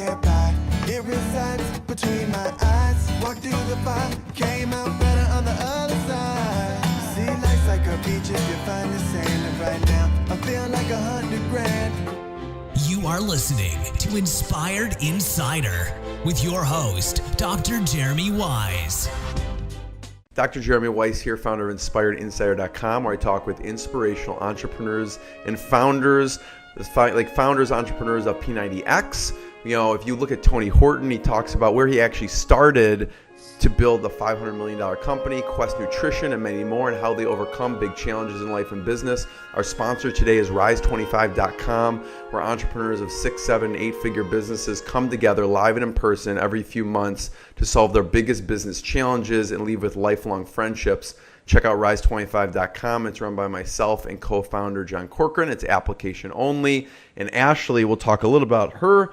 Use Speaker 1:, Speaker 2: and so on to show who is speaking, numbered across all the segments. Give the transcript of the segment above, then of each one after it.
Speaker 1: can't buy. It resides between my eyes. Walked through the fire, came out better on the other side. See, life's like a beach if you find the sand. And right now, I feel like 100 grand.
Speaker 2: You are listening to Inspired Insider with your host, Dr. Jeremy Wise.
Speaker 3: Dr. Jeremy Weiss here, founder of InspiredInsider.com, where I talk with inspirational entrepreneurs and founders, entrepreneurs of P90X. You know, if you look at Tony Horton, he talks about where he actually started to build the $500 million company, Quest Nutrition, and many more, and how they overcome big challenges in life and business. Our sponsor today is Rise25.com, where entrepreneurs of 6, 7, 8-figure businesses come together live and in person every few months to solve their biggest business challenges and leave with lifelong friendships. Check out Rise25.com. It's run by myself and co-founder John Corcoran. It's application only. And Ashley will talk a little about her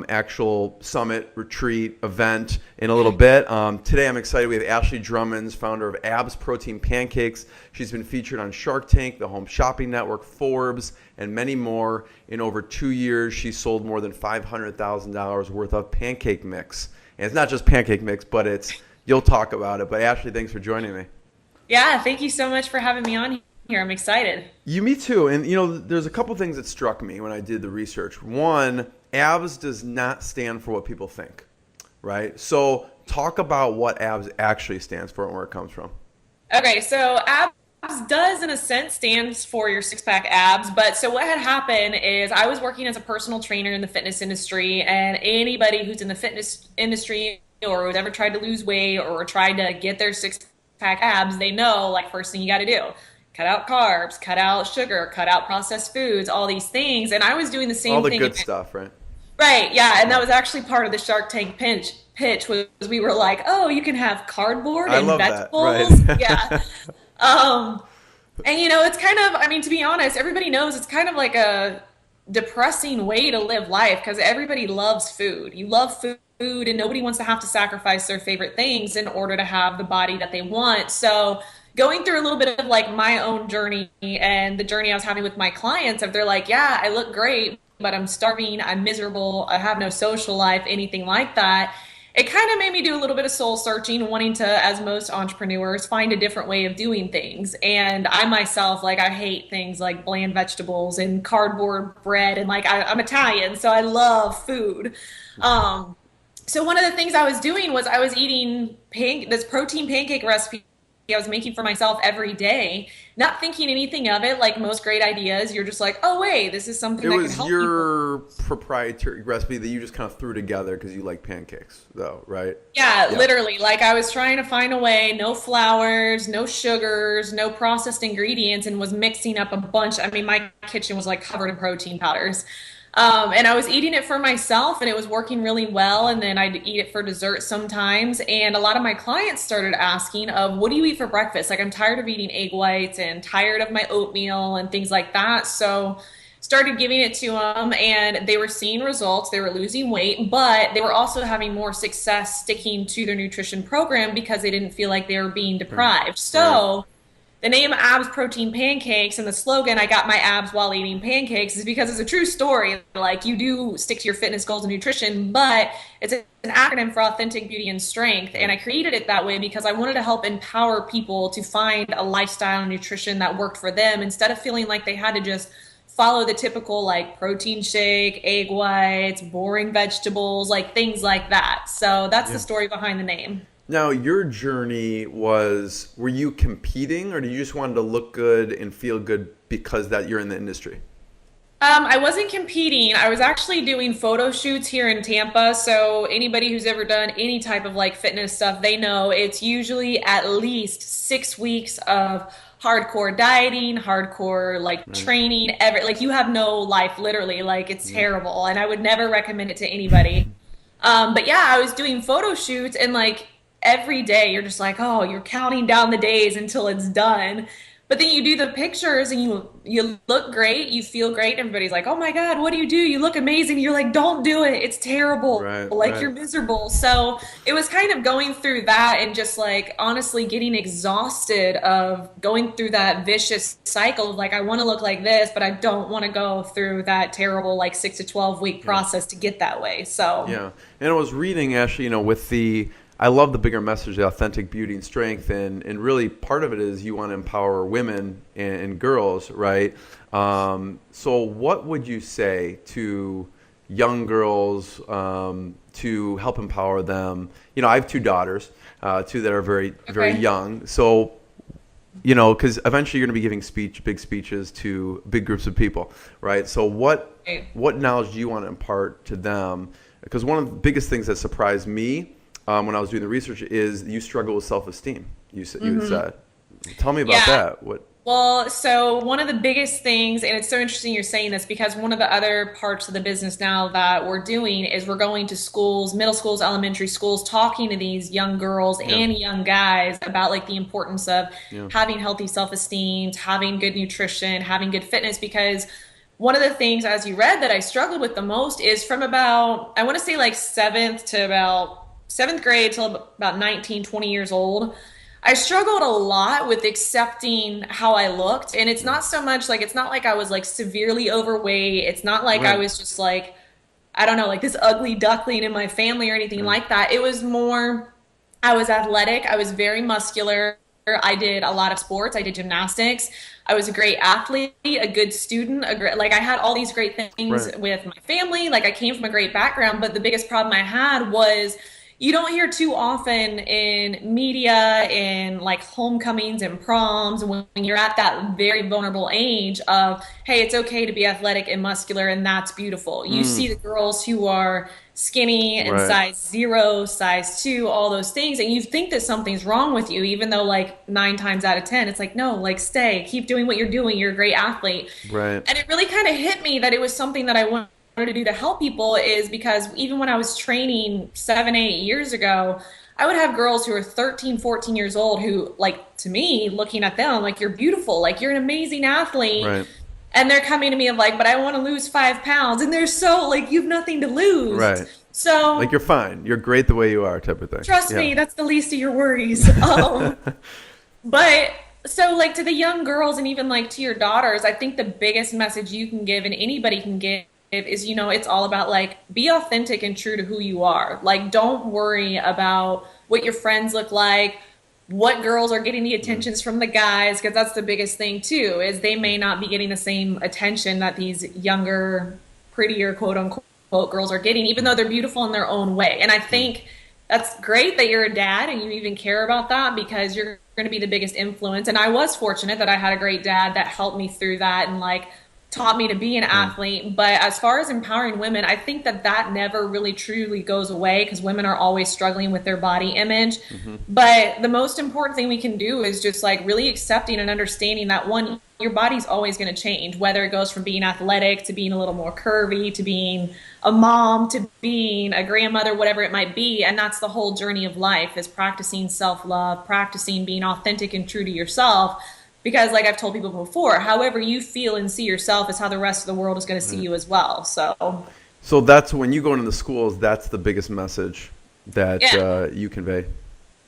Speaker 3: actual summit, retreat, event in a little bit. Today I'm excited. We have Ashley Drummonds, founder of ABS Protein Pancakes. She's been featured on Shark Tank, the Home Shopping Network, Forbes, and many more. In over 2 years, she sold more than $500,000 worth of pancake mix. And it's not just pancake mix, but you'll talk about it. But Ashley, thanks for joining me.
Speaker 4: Yeah, thank you so much for having me on here. I'm excited.
Speaker 3: Me too. And there's a couple things that struck me when I did the research. One, ABS does not stand for what people think, right? So talk about what ABS actually stands for and where it comes from.
Speaker 4: Okay, so ABS does in a sense stands for your six-pack abs, but so what had happened is I was working as a personal trainer in the fitness industry, and anybody who's in the fitness industry or who's ever tried to lose weight or tried to get their six-pack abs, they know, like, first thing you got to do, cut out carbs, cut out sugar, cut out processed foods, all these things. And I was doing the same thing.
Speaker 3: All the good stuff, right?
Speaker 4: Right, yeah, and that was actually part of the Shark Tank pitch was we were like, oh, you can have cardboard and vegetables.
Speaker 3: That, right.
Speaker 4: Yeah. And it's kind of, to be honest, everybody knows it's kind of like a depressing way to live life because everybody loves food. You love food and nobody wants to have to sacrifice their favorite things in order to have the body that they want. So going through a little bit of like my own journey and the journey I was having with my clients, if they're like, yeah, I look great, but I'm starving, I'm miserable, I have no social life, anything like that. It kind of made me do a little bit of soul searching, wanting to, as most entrepreneurs, find a different way of doing things. And I myself, I hate things like bland vegetables and cardboard bread. And I'm Italian, so I love food. So one of the things I was doing was I was eating this protein pancake recipe I was making for myself every day, not thinking anything of it. Like most great ideas, you're just like, oh wait, this is something that can help people. It was your
Speaker 3: proprietary recipe that you just kind of threw together because you like pancakes, though, right?
Speaker 4: Yeah, literally. I was trying to find a way, no flours, no sugars, no processed ingredients, and was mixing up a bunch. My kitchen was covered in protein powders. And I was eating it for myself and it was working really well. And then I'd eat it for dessert sometimes. And a lot of my clients started asking what do you eat for breakfast? I'm tired of eating egg whites and tired of my oatmeal and things like that. So started giving it to them and they were seeing results. They were losing weight, but they were also having more success sticking to their nutrition program because they didn't feel like they were being deprived. So the name ABS Protein Pancakes and the slogan, I got my abs while eating pancakes, is because it's a true story. You do stick to your fitness goals and nutrition, but it's an acronym for authentic beauty and strength. And I created it that way because I wanted to help empower people to find a lifestyle and nutrition that worked for them instead of feeling like they had to just follow the typical protein shake, egg whites, boring vegetables, things like that. So that's the story behind the name.
Speaker 3: Now, your journey were you competing or did you just want to look good and feel good because that you're in the industry?
Speaker 4: I wasn't competing. I was actually doing photo shoots here in Tampa. So anybody who's ever done any type of fitness stuff, they know it's usually at least 6 weeks of hardcore dieting, hardcore training, you have no life literally. It's terrible. And I would never recommend it to anybody. But yeah, I was doing photo shoots and every day you're just oh, you're counting down the days until it's done. But then you do the pictures and you look great, you feel great, and everybody's like, "Oh my God, what do? You look amazing." You're like, "Don't do it. It's terrible.
Speaker 3: Right,
Speaker 4: Like
Speaker 3: right.
Speaker 4: you're miserable." So it was kind of going through that and just like honestly getting exhausted of going through that vicious cycle of like I want to look like this, but I don't want to go through that terrible like 6 to 12 week process to get that way. So
Speaker 3: Yeah. And I was reading, Ashley, with I love the bigger message, the authentic beauty and strength. And really part of it is you want to empower women and girls, right? So what would you say to young girls to help empower them? I have two daughters, two that are very, very
Speaker 4: Okay.
Speaker 3: young. So because eventually you're going to be giving big speeches to big groups of people, right? So what
Speaker 4: Right.
Speaker 3: knowledge do you want to impart to them? Because one of the biggest things that surprised me when I was doing the research is you struggle with self-esteem. You had said. Tell me about
Speaker 4: Yeah.
Speaker 3: that. What?
Speaker 4: Well, so one of the biggest things, and it's so interesting you're saying this because one of the other parts of the business now that we're doing is we're going to schools, middle schools, elementary schools, talking to these young girls and young guys about like the importance of having healthy self-esteem, having good nutrition, having good fitness. Because one of the things, as you read, that I struggled with the most is from about, I want to say like seventh grade till about 19, 20 years old. I struggled a lot with accepting how I looked. And it's not so much like, it's not like I was like severely overweight. It's not like I
Speaker 3: Right.
Speaker 4: was just like, I don't know, like this ugly duckling in my family or anything like that. It was more, I was athletic. I was very muscular. I did a lot of sports. I did gymnastics. I was a great athlete, a good student, like I had all these great things
Speaker 3: Right.
Speaker 4: with my family. Like I came from a great background, but the biggest problem I had was you don't hear too often in media in like homecomings and proms when you're at that very vulnerable age of, hey, it's okay to be athletic and muscular and that's beautiful. You see the girls who are skinny and
Speaker 3: Right.
Speaker 4: size 0, size 2, all those things, and you think that something's wrong with you, even though like 9 times out of 10, it's like, no, like stay, keep doing what you're doing. You're a great athlete.
Speaker 3: Right.
Speaker 4: And it really kind of hit me that it was something that I wanted to do to help people is because even when I was training 7, 8 years ago, I would have girls who are 13, 14 years old who, like, to me, looking at them, like, you're beautiful, like, you're an amazing athlete.
Speaker 3: Right.
Speaker 4: And they're coming to me of like, but I want to lose 5 pounds. And they're so, like, you've nothing to lose.
Speaker 3: Right.
Speaker 4: So,
Speaker 3: Like you're fine. You're great the way you are, type of thing.
Speaker 4: trust me, that's the least of your worries. But so like to the young girls and even like to your daughters, I think the biggest message you can give and anybody can give is, it's all about like be authentic and true to who you are. Like don't worry about what your friends look like, what girls are getting the attentions from the guys, because that's the biggest thing too, is they may not be getting the same attention that these younger, prettier, quote unquote, girls are getting, even though they're beautiful in their own way. And I think that's great that you're a dad and you even care about that because you're going to be the biggest influence. And I was fortunate that I had a great dad that helped me through that and like taught me to be an athlete. But as far as empowering women, I think that never really truly goes away because women are always struggling with their body image. But the most important thing we can do is just like really accepting and understanding that one, your body's always going to change, whether it goes from being athletic to being a little more curvy to being a mom to being a grandmother, whatever it might be. And that's the whole journey of life, is practicing self-love, practicing being authentic and true to yourself. Because like I've told people before, however you feel and see yourself is how the rest of the world is going to see you as well.
Speaker 3: So that's when you go into the schools, that's the biggest message that
Speaker 4: Yeah.
Speaker 3: you convey.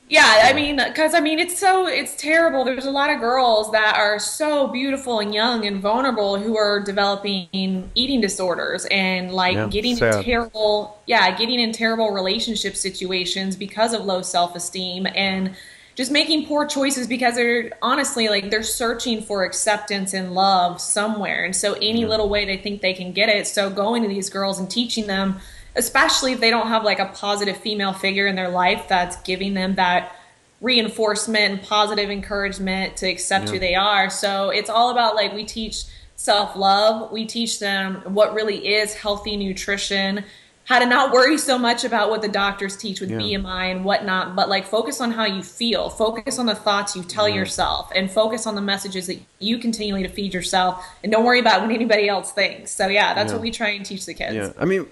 Speaker 4: Yeah, I mean, because it's terrible. There's a lot of girls that are so beautiful and young and vulnerable who are developing eating disorders and like
Speaker 3: Yeah,
Speaker 4: getting
Speaker 3: sad.
Speaker 4: getting in terrible relationship situations because of low self-esteem and just making poor choices because they're honestly like they're searching for acceptance and love somewhere. And so any little way they think they can get it. So going to these girls and teaching them, especially if they don't have like a positive female figure in their life that's giving them that reinforcement and positive encouragement to accept who they are. So it's all about like we teach self-love, we teach them what really is healthy nutrition, how to not worry so much about what the doctors teach with BMI and whatnot, but like focus on how you feel, focus on the thoughts you tell yourself, and focus on the messages that you continually to feed yourself, and don't worry about what anybody else thinks. So yeah, that's what we try and teach the kids.
Speaker 3: Yeah, I mean,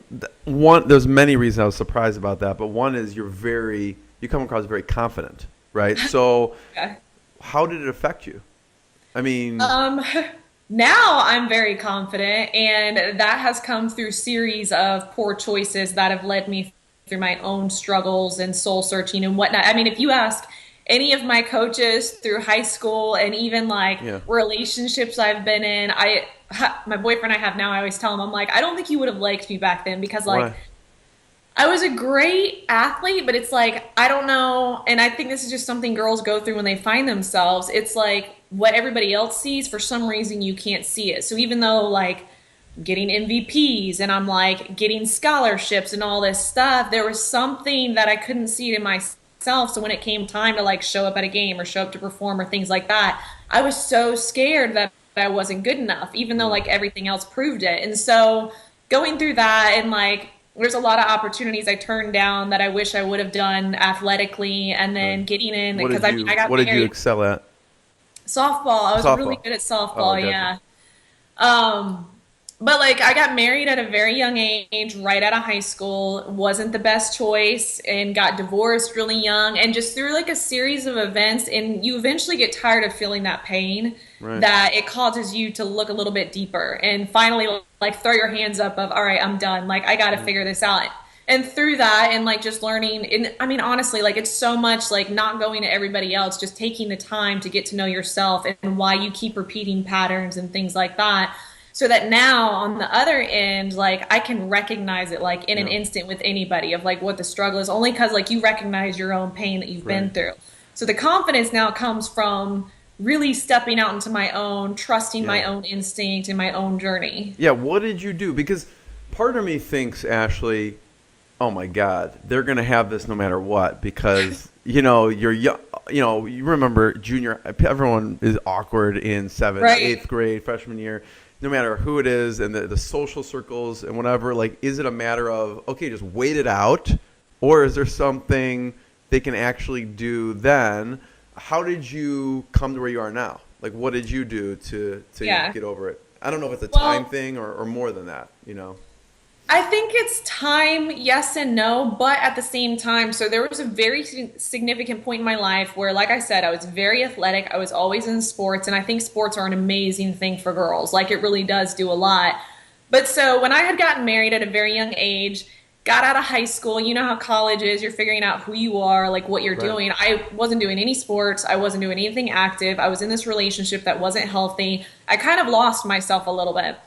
Speaker 3: there's many reasons I was surprised about that, but one is you come across very confident, right? So
Speaker 4: Okay.
Speaker 3: how did it affect you? I mean,
Speaker 4: Now I'm very confident, and that has come through series of poor choices that have led me through my own struggles and soul searching and whatnot. I mean, if you ask any of my coaches through high school and even like
Speaker 3: yeah.
Speaker 4: relationships I've been in, my boyfriend I have now, I always tell him, I'm like, I don't think you would have liked me back then because like
Speaker 3: Why?
Speaker 4: I was a great athlete, but it's like, I don't know. And I think this is just something girls go through when they find themselves. It's like what everybody else sees, for some reason, you can't see it. So even though like getting MVPs and I'm like getting scholarships and all this stuff, there was something that I couldn't see it in myself. So when it came time to like show up at a game or show up to perform or things like that, I was so scared that I wasn't good enough, even though like everything else proved it. And so going through that and like, there's a lot of opportunities I turned down that I wish I would have done athletically, and then getting in because I got
Speaker 3: what
Speaker 4: married.
Speaker 3: did you excel at?
Speaker 4: Softball. I was
Speaker 3: Softball.
Speaker 4: really good at softball.
Speaker 3: Oh,
Speaker 4: yeah. But like I got married at a very young age, right out of high school. Wasn't the best choice, and got divorced really young, and just through like a series of events, and you eventually get tired of feeling that pain.
Speaker 3: Right.
Speaker 4: That it causes you to look a little bit deeper and finally like throw your hands up of, all right, I'm done. Like I got to figure this out. And through that and like just learning, and I mean, honestly, like it's so much like not going to everybody else, just taking the time to get to know yourself and why you keep repeating patterns and things like that. So that now on the other end, like I can recognize it like in an instant with anybody of like what the struggle is, only because like you recognize your own pain that you've been through. So the confidence now comes from really stepping out into my own, trusting my own instinct and my own journey.
Speaker 3: Yeah, what did you do? Because part of me thinks, Ashley, oh my God, they're going to have this no matter what, because, you know, you're young, you know, you remember junior, everyone is awkward in 7th, 8th grade, freshman year, no matter who it is, and the social circles and whatever. Like, is it a matter of, okay, just wait it out, or is there something they can actually do then? How did you come to where you are now? Like, what did you do to get over it? I don't know if it's a time thing or more than that, you know?
Speaker 4: I think it's time, yes and no, but at the same time, so there was a very significant point in my life where, like I said, I was very athletic. I was always in sports, and I think sports are an amazing thing for girls. Like, it really does do a lot. But so when I had gotten married at a very young age, got out of high school, you know how college is, you're figuring out who you are, like what you're doing. I wasn't doing any sports. I wasn't doing anything active. I was in this relationship that wasn't healthy. I kind of lost myself a little bit.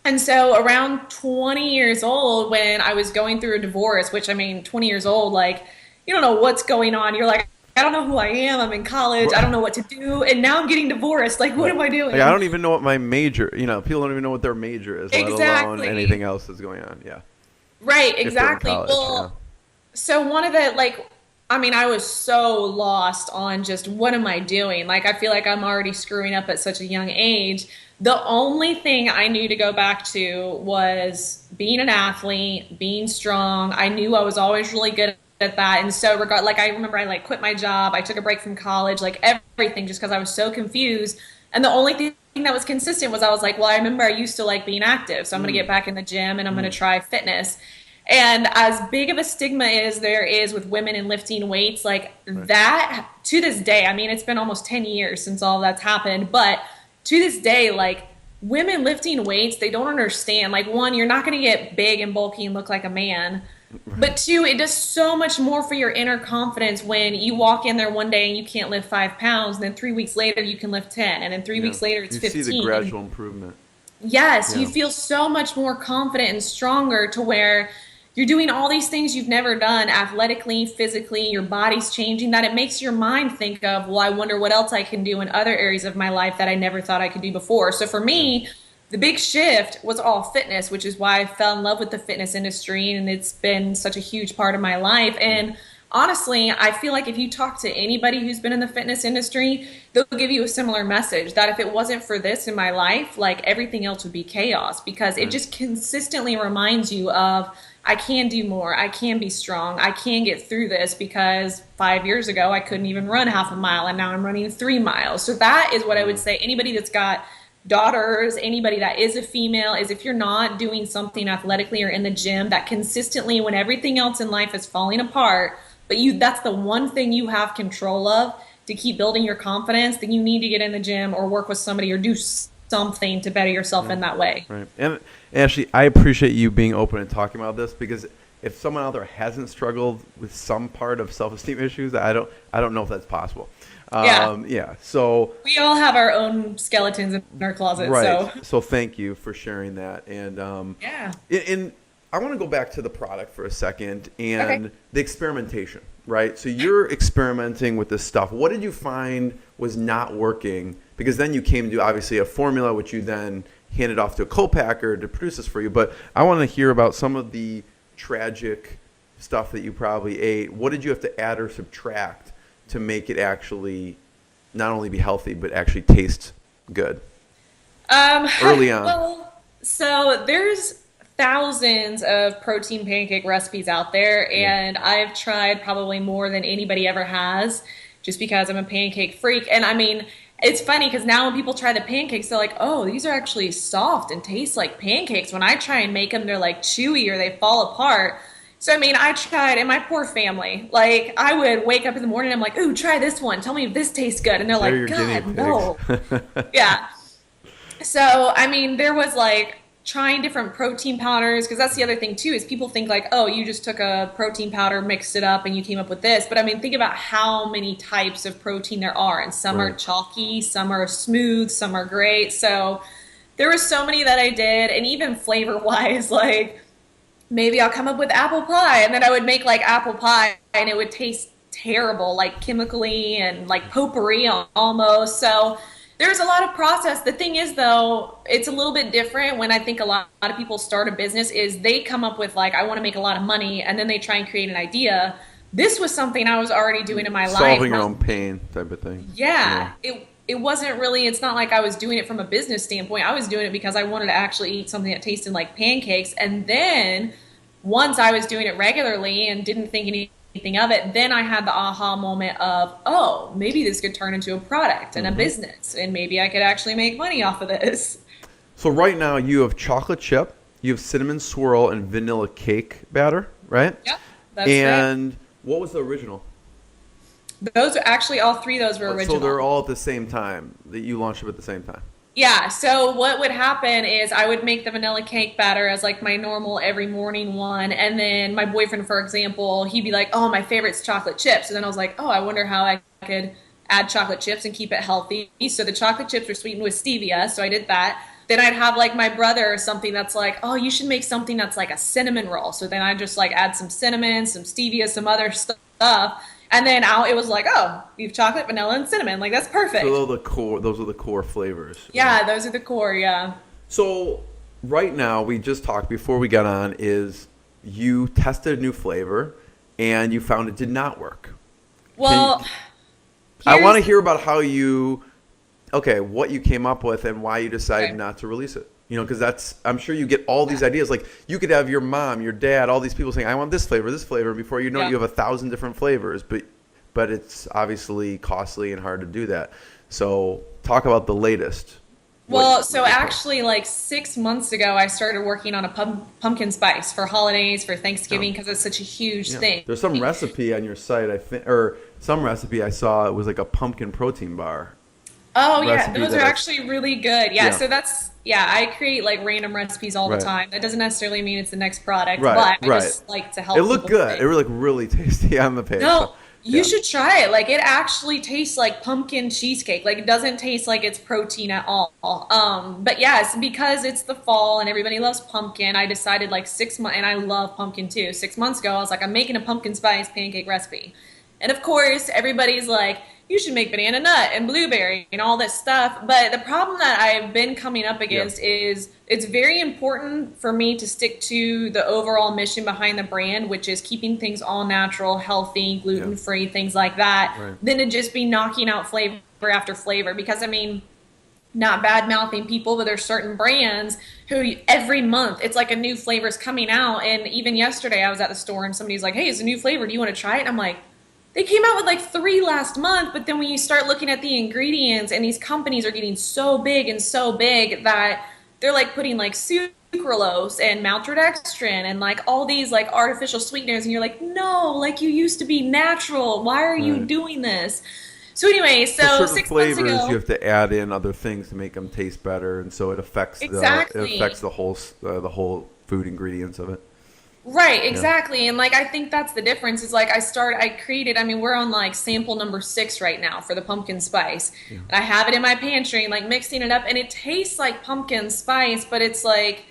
Speaker 4: And so around 20 years old, when I was going through a divorce, which I mean, 20 years old, like, you don't know what's going on. You're like, I don't know who I am. I'm in college. I don't know what to do. And now I'm getting divorced. Like, what am I doing?
Speaker 3: Like, I don't even know what my major, you know, people don't even know what their major is, let alone anything else that's going on. Yeah.
Speaker 4: Right, exactly.
Speaker 3: College,
Speaker 4: well, so one of the, like, I mean, I was so lost on just what am I doing? Like, I feel like I'm already screwing up at such a young age. The only thing I knew to go back to was being an athlete, being strong. I knew I was always really good at that. And so like, I remember I like quit my job. I took a break from college, like everything, just because I was so confused. And the only thing that was consistent was I was like, well, I remember I used to like being active. So I'm going to get back in the gym and I'm going to try fitness. And as big of a stigma as there is with women in lifting weights, like that to this day, I mean, it's been almost 10 years since all that's happened, but to this day, like women lifting weights, they don't understand. Like, one, you're not going to get big and bulky and look like a man. But two, it does so much more for your inner confidence when you walk in there one day and you can't lift 5 pounds, and then 3 weeks later you can lift 10, and then 3 weeks later it's 15.
Speaker 3: You see the gradual improvement.
Speaker 4: Yes, you feel so much more confident and stronger to where you're doing all these things you've never done athletically, physically, your body's changing, that it makes your mind think of, well, I wonder what else I can do in other areas of my life that I never thought I could do before. So for me, the big shift was all fitness, which is why I fell in love with the fitness industry, and it's been such a huge part of my life. And honestly, I feel like if you talk to anybody who's been in the fitness industry, they'll give you a similar message that if it wasn't for this in my life, like everything else would be chaos, because it just consistently reminds you of, I can do more, I can be strong, I can get through this, because 5 years ago I couldn't even run half a mile and now I'm running 3 miles. So that is what I would say. Anybody that's got daughters, anybody that is a female, is if you're not doing something athletically or in the gym, that consistently, when everything else in life is falling apart, but that's the one thing you have control of, to keep building your confidence, then you need to get in the gym or work with somebody or do something to better yourself in that way.
Speaker 3: Right. And Ashley, I appreciate you being open and talking about this, because if someone out there hasn't struggled with some part of self-esteem issues, I don't know if that's possible. So
Speaker 4: we all have our own skeletons in our closet.
Speaker 3: Right. So thank you for sharing that. And and I want to go back to the product for a second and the experimentation, right? So you're experimenting with this stuff. What did you find was not working? Because then you came to obviously a formula, which you then handed off to a co-packer to produce this for you. But I want to hear about some of the tragic stuff that you probably ate. What did you have to add or subtract to make it actually not only be healthy, but actually taste good? Early on.
Speaker 4: Well, so there's thousands of protein pancake recipes out there, and I've tried probably more than anybody ever has, just because I'm a pancake freak. And I mean, it's funny because now when people try the pancakes, they're like, oh, these are actually soft and taste like pancakes. When I try and make them, they're like chewy or they fall apart. So, I mean, I tried, and my poor family, like, I would wake up in the morning, I'm like, ooh, try this one. Tell me if this tastes good. And they're like, God, no. Yeah. So, I mean, there was like trying different protein powders, because that's the other thing too, is people think like, oh, you just took a protein powder, mixed it up, and you came up with this. But I mean, think about how many types of protein there are, and some are chalky, some are smooth, some are great. So there were so many that I did, and even flavor wise, like maybe I'll come up with apple pie, and then I would make like apple pie and it would taste terrible, like chemically and like potpourri almost. So there's a lot of process. The thing is, though, it's a little bit different when I think a lot of people start a business is they come up with like, I want to make a lot of money, and then they try and create an idea. This was something I was already doing in my life.
Speaker 3: Solving your own pain type of thing.
Speaker 4: Yeah. It wasn't really, it's not like I was doing it from a business standpoint. I was doing it because I wanted to actually eat something that tasted like pancakes. And then once I was doing it regularly and didn't think anything of it, then I had the aha moment of, oh, maybe this could turn into a product and a business, and maybe I could actually make money off of this. So
Speaker 3: right now you have chocolate chip, you have cinnamon swirl, and vanilla cake batter, right?
Speaker 4: Yep, that's
Speaker 3: And what was the original?
Speaker 4: Those are actually, all three of those were original.
Speaker 3: So they're all at the same time, that you launched them at the same time?
Speaker 4: Yeah, so what would happen is I would make the vanilla cake batter as like my normal every morning one, and then my boyfriend, for example, he'd be like, oh, my favorite's chocolate chips. And then I was like, oh, I wonder how I could add chocolate chips and keep it healthy. So the chocolate chips were sweetened with stevia, so I did that. Then I'd have like my brother or something that's like, oh, you should make something that's like a cinnamon roll. So then I'd just like add some cinnamon, some stevia, some other stuff. And then it was like, oh, you have chocolate, vanilla, and cinnamon. Like, that's perfect.
Speaker 3: So those are the core flavors.
Speaker 4: Yeah, those are the core, yeah.
Speaker 3: So right now, we just talked before we got on, is you tested a new flavor and you found it did not work.
Speaker 4: Well,
Speaker 3: I want to hear about how what you came up with and why you decided not to release it. You know, because I'm sure you get all these ideas. Like, you could have your mom, your dad, all these people saying, I want this flavor. Before you know it, you have 1,000 different flavors. But it's obviously costly and hard to do that. So talk about the latest.
Speaker 4: Well, so actually, like 6 months ago, I started working on a pumpkin spice for holidays, for Thanksgiving, because it's such a huge thing.
Speaker 3: There's some recipe on your site, I think, or some recipe I saw. It was like a pumpkin protein bar.
Speaker 4: Oh, yeah. Those are actually really good. Yeah. So I create like random recipes all the time. That doesn't necessarily mean it's the next product, but I just like to help.
Speaker 3: It looked good. It looked really tasty on the page.
Speaker 4: No, you should try it. Like, it actually tastes like pumpkin cheesecake. Like, it doesn't taste like it's protein at all. But yes, because it's the fall and everybody loves pumpkin, I decided like 6 months, and I love pumpkin too. 6 months ago, I was like, I'm making a pumpkin spice pancake recipe. And of course, everybody's like, you should make banana nut and blueberry and all this stuff. But the problem that I've been coming up against is it's very important for me to stick to the overall mission behind the brand, which is keeping things all natural, healthy, gluten-free, things like that, than to just be knocking out flavor after flavor. Because, I mean, not bad-mouthing people, but there's certain brands who every month it's like a new flavor's coming out. And even yesterday I was at the store and somebody's like, hey, it's a new flavor. Do you want to try it? And I'm like, they came out with like 3 last month, but then when you start looking at the ingredients, and these companies are getting so big that they're like putting like sucralose and maltodextrin and like all these like artificial sweeteners, and you're like, no, like, you used to be natural. Why are you doing this? So anyway, so
Speaker 3: certain
Speaker 4: 6 months
Speaker 3: flavors
Speaker 4: ago,
Speaker 3: you have to add in other things to make them taste better, and so it affects
Speaker 4: exactly.
Speaker 3: the whole food ingredients of it.
Speaker 4: Right, exactly. And like I think that's the difference is like I created, I mean, we're on like sample number 6 right now for the pumpkin spice. Yeah. And I have it in my pantry and like mixing it up, and it tastes like pumpkin spice, but it's like,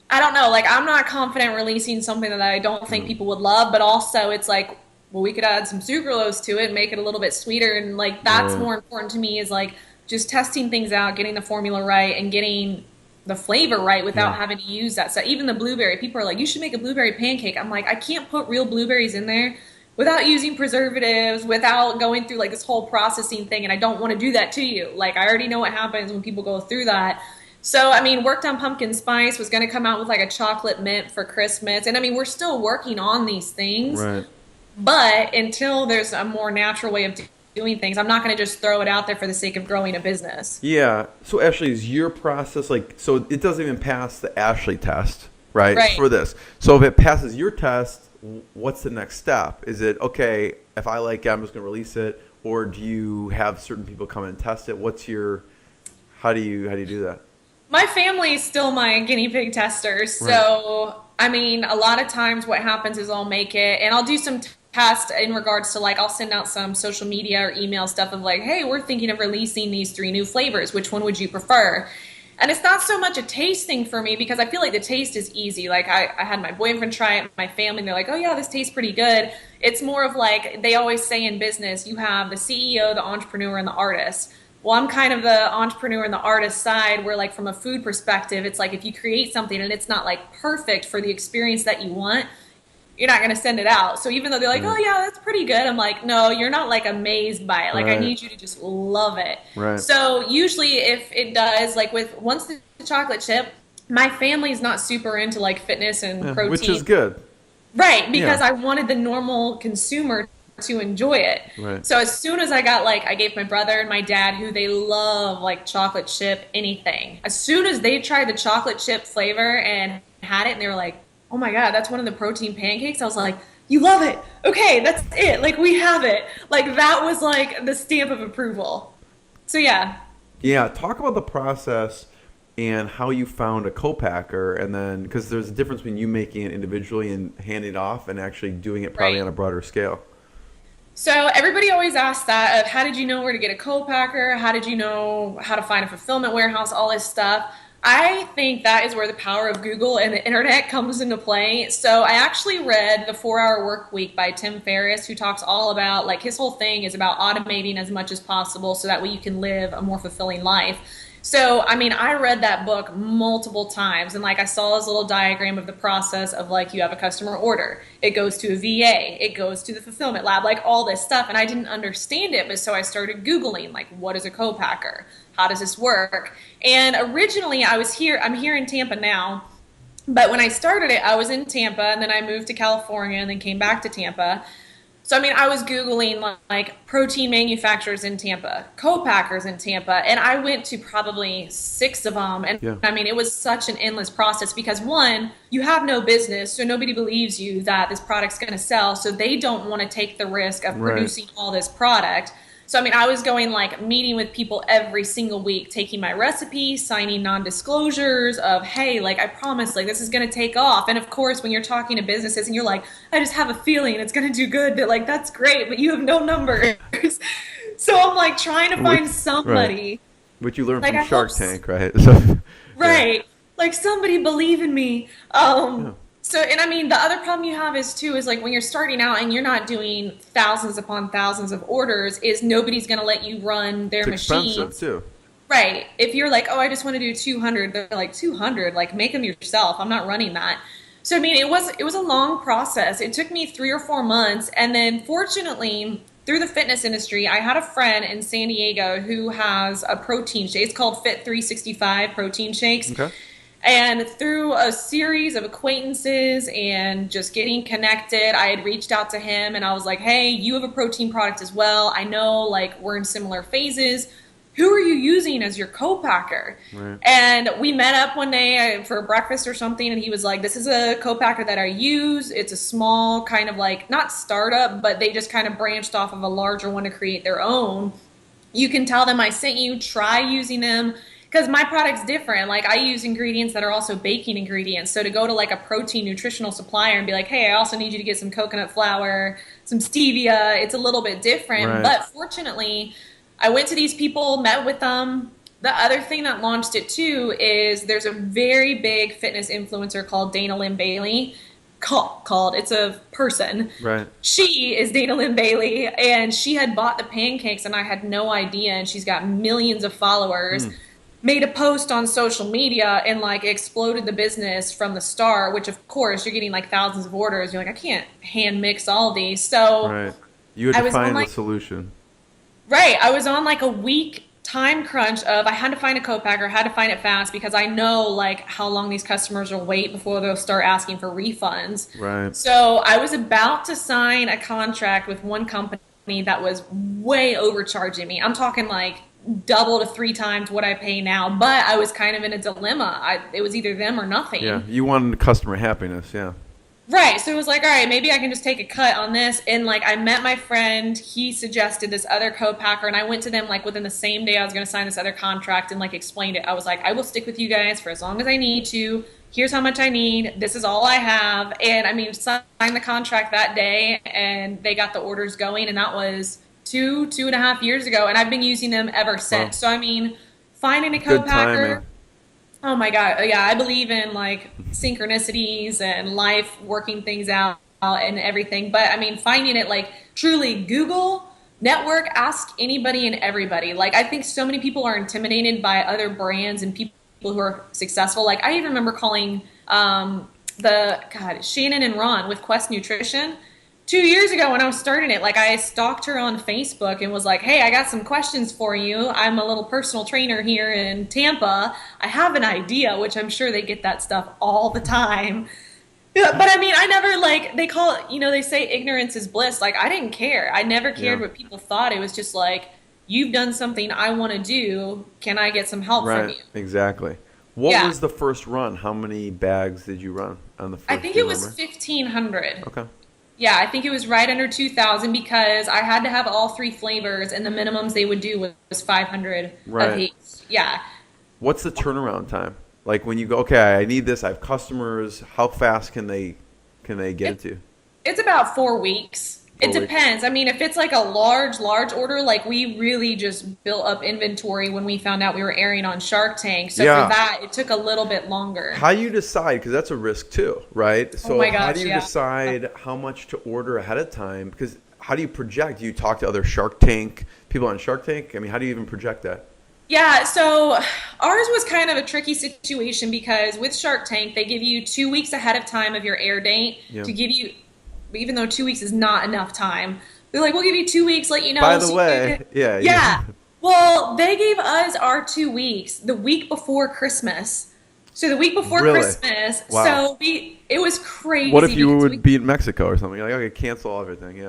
Speaker 4: I don't know, like I'm not confident releasing something that I don't think people would love, but also it's like, well, we could add some sucralose to it and make it a little bit sweeter, and like that's more important to me is like just testing things out, getting the formula right, and getting the flavor right without having to use that. So even the blueberry, people are like, you should make a blueberry pancake. I'm like, I can't put real blueberries in there without using preservatives, without going through like this whole processing thing, and I don't want to do that to you. Like I already know what happens when people go through that. So I mean, worked on pumpkin spice, was going to come out with like a chocolate mint for Christmas, and I mean, we're still working on these things, but until there's a more natural way of doing things, I'm not going to just throw it out there for the sake of growing a business.
Speaker 3: Yeah. So Ashley, is your process like, so it doesn't even pass the Ashley test, right? For this. So if it passes your test, what's the next step? Is it, okay, if I like it, I'm just going to release it, or do you have certain people come and test it? How do you do that?
Speaker 4: My family is still my guinea pig testers. So, I mean, a lot of times what happens is I'll make it and I'll do some test in regards to like, I'll send out some social media or email stuff of like, hey, we're thinking of releasing these 3 new flavors. Which one would you prefer? And it's not so much a tasting for me because I feel like the taste is easy. Like I had my boyfriend try it, my family, and they're like, oh yeah, this tastes pretty good. It's more of like, they always say in business, you have the CEO, the entrepreneur, and the artist. Well, I'm kind of the entrepreneur and the artist side where like from a food perspective, it's like if you create something and it's not like perfect for the experience that you want, you're not going to send it out. So even though they're like, oh yeah, that's pretty good, I'm like, no, you're not like amazed by it. Like I need you to just love it. So usually if it does, like once the chocolate chip, my family's not super into like fitness and protein.
Speaker 3: Which is good.
Speaker 4: Right, because I wanted the normal consumer to enjoy it. So as soon as I got I gave my brother and my dad, who they love like chocolate chip anything. As soon as they tried the chocolate chip flavor and had it, and they were like, oh my God, that's one of the protein pancakes. I was like, you love it. Okay, that's it. Like we have it. Like that was like the stamp of approval. So yeah.
Speaker 3: Yeah, talk about the process and how you found a co-packer, and then because there's a difference between you making it individually and handing it off and actually doing it probably on a broader scale.
Speaker 4: So everybody always asks that of how did you know where to get a co-packer? How did you know how to find a fulfillment warehouse? All this stuff. I think that is where the power of Google and the internet comes into play. So I actually read The 4-Hour Work Week by Tim Ferriss, who talks all about like his whole thing is about automating as much as possible so that way you can live a more fulfilling life. So, I mean, I read that book multiple times, and like I saw this little diagram of the process of like you have a customer order, it goes to a VA, it goes to the fulfillment lab, like all this stuff, and I didn't understand it, but so I started Googling like what is a co-packer? How does this work? And originally I'm here in Tampa now, but when I started it, I was in Tampa, and then I moved to California and then came back to Tampa. So, I mean, I was Googling like protein manufacturers in Tampa, co-packers in Tampa, and I went to probably 6 of them. And I mean, it was such an endless process because one, you have no business, so nobody believes you that this product's going to sell. So they don't want to take the risk of producing all this product. So, I mean, I was going like meeting with people every single week, taking my recipe, signing non-disclosures of, hey, like I promise, like this is going to take off. And of course, when you're talking to businesses and you're like, I just have a feeling it's going to do good, that like, that's great, but you have no numbers. So I'm like trying to find somebody.
Speaker 3: Which you learned
Speaker 4: like,
Speaker 3: from Shark Tank, right? So,
Speaker 4: like somebody believe in me. So, and I mean, the other problem you have is like when you're starting out and you're not doing thousands upon thousands of orders, is nobody's going to let you run their machines.
Speaker 3: Expensive too.
Speaker 4: Right. If you're like, oh, I just want to do 200, they're like 200, like make them yourself. I'm not running that. So, I mean, it was a long process. It took me 3 or 4 months. And then fortunately, through the fitness industry, I had a friend in San Diego who has a protein shake. It's called Fit 365 Protein Shakes. Okay. And through a series of acquaintances and just getting connected, I had reached out to him and I was like, hey, you have a protein product as well. I know like we're in similar phases. who are you using as your co-packer?
Speaker 3: Right.
Speaker 4: And we met up one day for breakfast or something, and he was like, this is a co-packer that I use. It's a small kind of like, not startup, but they just kind of branched off of a larger one to create their own. You can tell them I sent you, try using them, because my product's different. Like, I use ingredients that are also baking ingredients. So to go to like a protein nutritional supplier and be like, hey, I also need you to get some coconut flour, some stevia, it's a little bit different.
Speaker 3: Right.
Speaker 4: But fortunately, I went to these people, met with them. The other thing that launched it too is there's a very big fitness influencer called Dana Lynn Bailey. It's a person.
Speaker 3: Right.
Speaker 4: She is Dana Lynn Bailey, and she had bought the pancakes, and I had no idea. And she's got millions of followers. Made a post on social media and like exploded the business from the start. Which of course you're getting like thousands of orders. You're like, I can't hand mix all these. So
Speaker 3: Right. You had to find the solution.
Speaker 4: Right. I was on like a week time crunch of I had to find a co-packer, had to find it fast because I know like how long these customers will wait before they'll start asking for refunds.
Speaker 3: Right.
Speaker 4: So I was about to sign a contract with one company that was way overcharging me. I'm talking like double to 3 times what I pay now, but I was kind of in a dilemma. It was either them or nothing.
Speaker 3: Yeah. You wanted customer happiness. Yeah.
Speaker 4: Right. So it was like, all right, maybe I can just take a cut on this. And like, I met my friend, he suggested this other co-packer, and I went to them like within the same day I was going to sign this other contract and like explained it. I was like, I will stick with you guys for as long as I need to. Here's how much I need. This is all I have. And I mean, signed the contract that day, and they got the orders going. And that was 2.5 years ago. And I've been using them ever since. So, I mean, finding a co-packer. Oh my God. Yeah, I believe in like synchronicities and life working things out and everything. But I mean, finding it like truly Google, network, ask anybody and everybody. Like, I think so many people are intimidated by other brands and people who are successful. Like, I even remember calling Shannon and Ron with Quest Nutrition 2 years ago when I was starting it. Like, I stalked her on Facebook and was like, hey, I got some questions for you. I'm a little personal trainer here in Tampa. I have an idea, which I'm sure they get that stuff all the time. But I mean, I never like, they call it, they say ignorance is bliss. Like, I didn't care. I never cared what people thought. It was just like, you've done something I want to do. Can I get some help from you?
Speaker 3: Exactly. What was the first run? How many bags did you run on the first?
Speaker 4: I think it was 1,500.
Speaker 3: Okay.
Speaker 4: Yeah, I think it was right under 2,000 because I had to have all 3 flavors, and the minimums they would do was 500 of each. Yeah. What's
Speaker 3: the turnaround time? Like when you go, okay, I need this, I have customers, how fast can they get it to?
Speaker 4: It's about 4 weeks. It depends. I mean, if it's like a large order, like we really just built up inventory when we found out we were airing on Shark Tank. So for that, it took a little bit longer.
Speaker 3: How do you decide? Because that's a risk too, right? So
Speaker 4: oh my gosh,
Speaker 3: how do you decide how much to order ahead of time? Because how do you project? Do you talk to other Shark Tank, people on Shark Tank? I mean, how do you even project that?
Speaker 4: Yeah, so ours was kind of a tricky situation because with Shark Tank, they give you 2 weeks ahead of time of your air date to give you, even though 2 weeks is not enough time. They're like, we'll give you 2 weeks, let you know.
Speaker 3: By the way,
Speaker 4: yeah. Well, they gave us our 2 weeks the week before Christmas. So the week before Christmas.
Speaker 3: Wow.
Speaker 4: So it was crazy.
Speaker 3: What if you would be in Mexico or something? You're like, okay, cancel everything,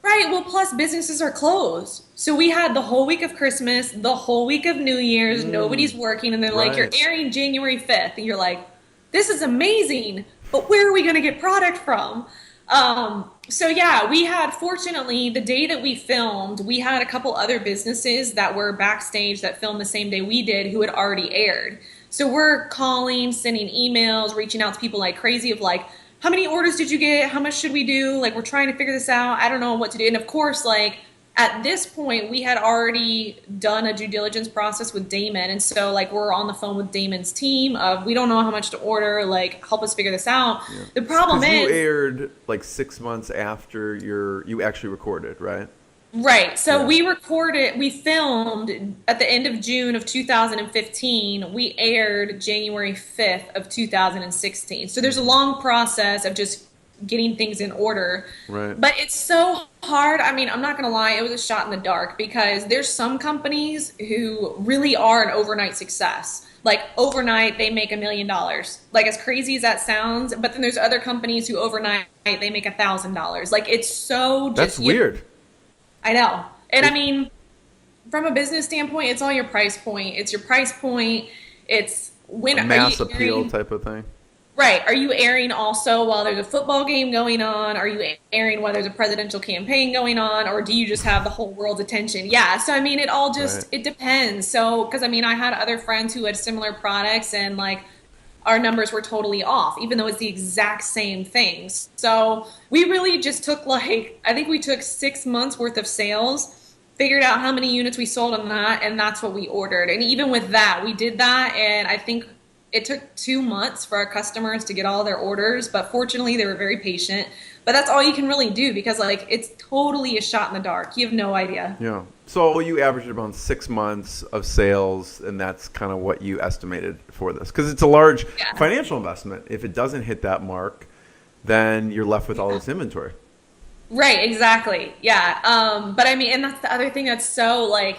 Speaker 4: Right. Well, plus businesses are closed. So we had the whole week of Christmas, the whole week of New Year's. Nobody's working. And they're like, you're airing January 5th. And you're like, this is amazing. But where are we going to get product from? So yeah, we had, fortunately, the day that we filmed, we had a couple other businesses that were backstage that filmed the same day we did who had already aired. So we're calling, sending emails, reaching out to people like crazy of like, how many orders did you get? How much should we do? Like, we're trying to figure this out. I don't know what to do. And of course, like at this point, we had already done a due diligence process with Damon. And so like, we're on the phone with Damon's team of, we don't know how much to order, like help us figure this out. Yeah. The problem is
Speaker 3: you aired like 6 months after you actually recorded, right?
Speaker 4: Right. So we filmed at the end of June of 2015. We aired January 5th of 2016. So there's a long process of just getting things in order.
Speaker 3: Right.
Speaker 4: But it's so hard. I mean, I'm not going to lie. It was a shot in the dark because there's some companies who really are an overnight success. Like overnight, they make $1 million. Like as crazy as that sounds, but then there's other companies who overnight, they make $1,000. Like it's so just...
Speaker 3: That's weird.
Speaker 4: I know. And I mean, from a business standpoint, it's all your price point. It's your price point. It's when
Speaker 3: A mass
Speaker 4: are you
Speaker 3: appeal
Speaker 4: airing,
Speaker 3: type of thing.
Speaker 4: right? Are you airing also while there's a football game going on? Are you airing while there's a presidential campaign going on, or do you just have the whole world's attention? Yeah. So I mean, it all just
Speaker 3: Right.
Speaker 4: it depends. So because I mean, I had other friends who had similar products, and like our numbers were totally off, even though it's the exact same things. So we really just took like, I think we took 6 months worth of sales, figured out how many units we sold on that, and that's what we ordered. And even with that, we did that, and I think it took 2 months for our customers to get all their orders, but fortunately they were very patient. But that's all you can really do, because like it's totally a shot in the dark. You have no idea.
Speaker 3: Yeah. So you averaged around 6 months of sales, and that's kind of what you estimated for this, because it's a large financial investment. If it doesn't hit that mark, then you're left with all this inventory.
Speaker 4: Right, exactly. Yeah. But I mean, and that's the other thing that's so like,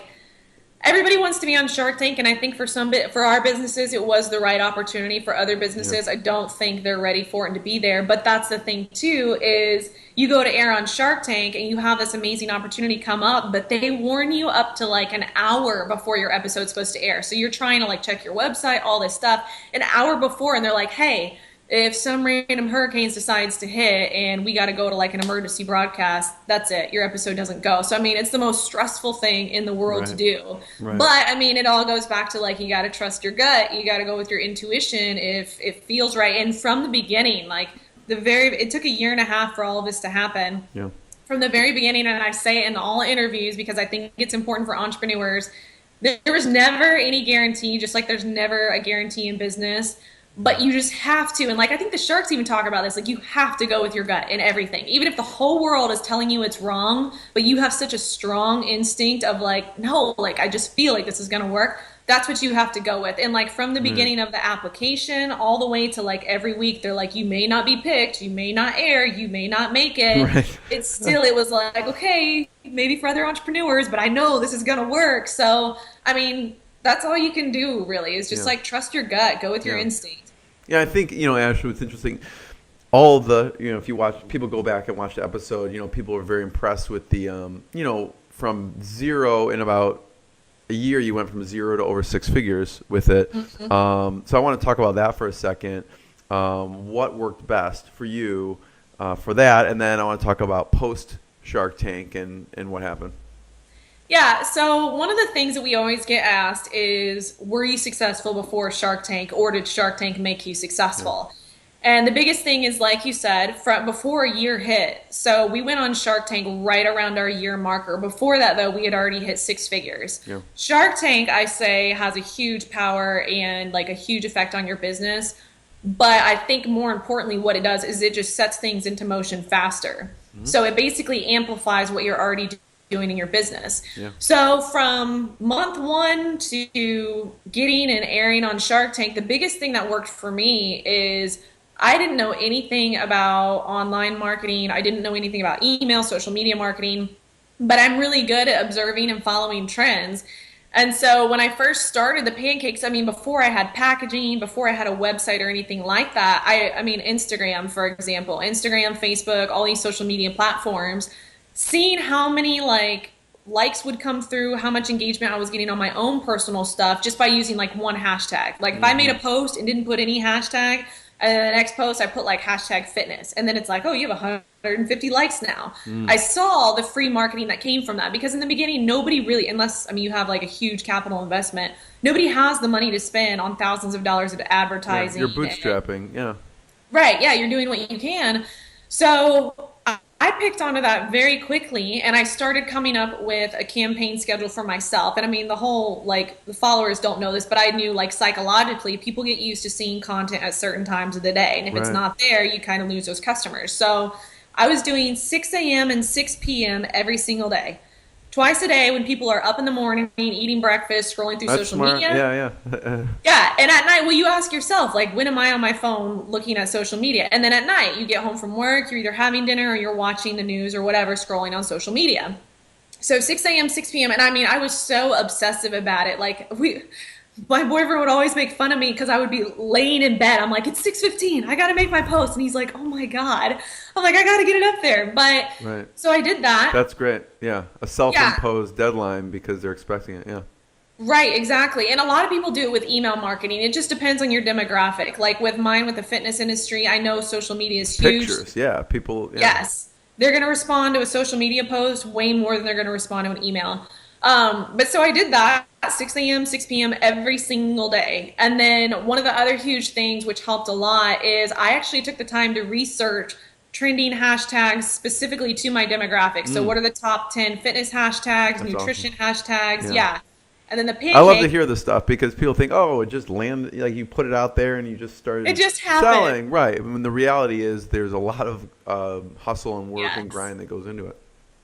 Speaker 4: everybody wants to be on Shark Tank, and I think for our businesses, it was the right opportunity. For other businesses, I don't think they're ready for it and to be there. But that's the thing too, is you go to air on Shark Tank and you have this amazing opportunity come up, but they warn you up to like an hour before your episode's supposed to air. So you're trying to like check your website, all this stuff, an hour before, and they're like, hey, if some random hurricanes decides to hit and we got to go to like an emergency broadcast, that's it. Your episode doesn't go. So, I mean, it's the most stressful thing in the world to do.
Speaker 3: Right.
Speaker 4: But, I mean, it all goes back to like, you got to trust your gut. You got to go with your intuition if it feels right. And from the beginning, like it took 1.5 years for all of this to happen.
Speaker 3: Yeah.
Speaker 4: From the very beginning, and I say it in all interviews because I think it's important for entrepreneurs, there was never any guarantee, just like there's never a guarantee in business. But you just have to, and like I think the sharks even talk about this, like you have to go with your gut in everything. Even if the whole world is telling you it's wrong, but you have such a strong instinct of like, no, like I just feel like this is gonna work. That's what you have to go with. And like from the beginning of the application all the way to like every week, they're like, you may not be picked, you may not air, you may not make it.
Speaker 3: Right.
Speaker 4: It was like, okay, maybe for other entrepreneurs, but I know this is gonna work. So, I mean, that's all you can do really, is just like trust your gut, go with your instinct.
Speaker 3: Yeah, I think, Ashley, what's interesting, all the, if you watch, people go back and watch the episode, people are very impressed with the, from zero in about a year, you went from 0 to over 6 figures with it. So I want to talk about that for a second. What worked best for you for that? And then I want to talk about post Shark Tank and what happened.
Speaker 4: Yeah, so one of the things that we always get asked is, were you successful before Shark Tank, or did Shark Tank make you successful? And the biggest thing is, like you said, before a year hit. So we went on Shark Tank right around our year marker. Before that, though, we had already hit 6 figures. Yeah. Shark Tank, I say, has a huge power and like a huge effect on your business. But I think more importantly, what it does is it just sets things into motion faster. So it basically amplifies what you're already doing in your business. Yeah. So from month 1 to getting and airing on Shark Tank, the biggest thing that worked for me is I didn't know anything about online marketing. I didn't know anything about email, social media marketing, but I'm really good at observing and following trends. And so when I first started the pancakes, I mean, before I had packaging, before I had a website or anything like that, I mean, Instagram, for example, Instagram, Facebook, all these social media platforms, seeing how many likes would come through, how much engagement I was getting on my own personal stuff just by using like one hashtag. Like if I made a post and didn't put any hashtag, and then the next post I put like hashtag fitness, and then it's like, oh, you have 150 likes now. I saw the free marketing that came from that, because in the beginning, nobody really, unless, I mean, you have like a huge capital investment, nobody has the money to spend on thousands of dollars of advertising.
Speaker 3: Yeah, you're bootstrapping, yeah.
Speaker 4: Right, yeah, you're doing what you can. So I picked onto that very quickly, and I started coming up with a campaign schedule for myself. And I mean, the whole, like, the followers don't know this, but I knew, like, psychologically, people get used to seeing content at certain times of the day. And if it's not there, you kind of lose those customers. So I was doing 6 a.m. and 6 p.m. every single day. Twice a day when people are up in the morning, eating breakfast, scrolling through social media.
Speaker 3: Yeah.
Speaker 4: Yeah, and at night, well, you ask yourself, like, when am I on my phone looking at social media? And then at night, you get home from work, you're either having dinner or you're watching the news or whatever, scrolling on social media. So 6 a.m., 6 p.m., and I mean, I was so obsessive about it. Like, my boyfriend would always make fun of me because I would be laying in bed. I'm like, it's 6:15. I got to make my post. And he's like, oh my God. I'm like, I got to get it up there. But
Speaker 3: Right.
Speaker 4: so I did that.
Speaker 3: That's great. Yeah. A self-imposed deadline because they're expecting it. Yeah.
Speaker 4: Right, exactly. And a lot of people do it with email marketing. It just depends on your demographic. Like with mine, with the fitness industry, I know social media is huge.
Speaker 3: Pictures. Yeah. People. Yeah.
Speaker 4: Yes. They're going to respond to a social media post way more than they're going to respond to an email. But so I did that at 6 a.m., 6 p.m. every single day. And then one of the other huge things which helped a lot is I actually took the time to research trending hashtags specifically to my demographic. So what are the top 10 fitness hashtags,
Speaker 3: That's
Speaker 4: nutrition hashtags?
Speaker 3: Yeah.
Speaker 4: Yeah. And then the pancake.
Speaker 3: I love to hear this stuff because people think, oh, it just landed, like you put it out there and you just started
Speaker 4: It just happened.
Speaker 3: selling. Right. When the reality is there's a lot of hustle and work and
Speaker 4: Yes.
Speaker 3: grind that goes into it.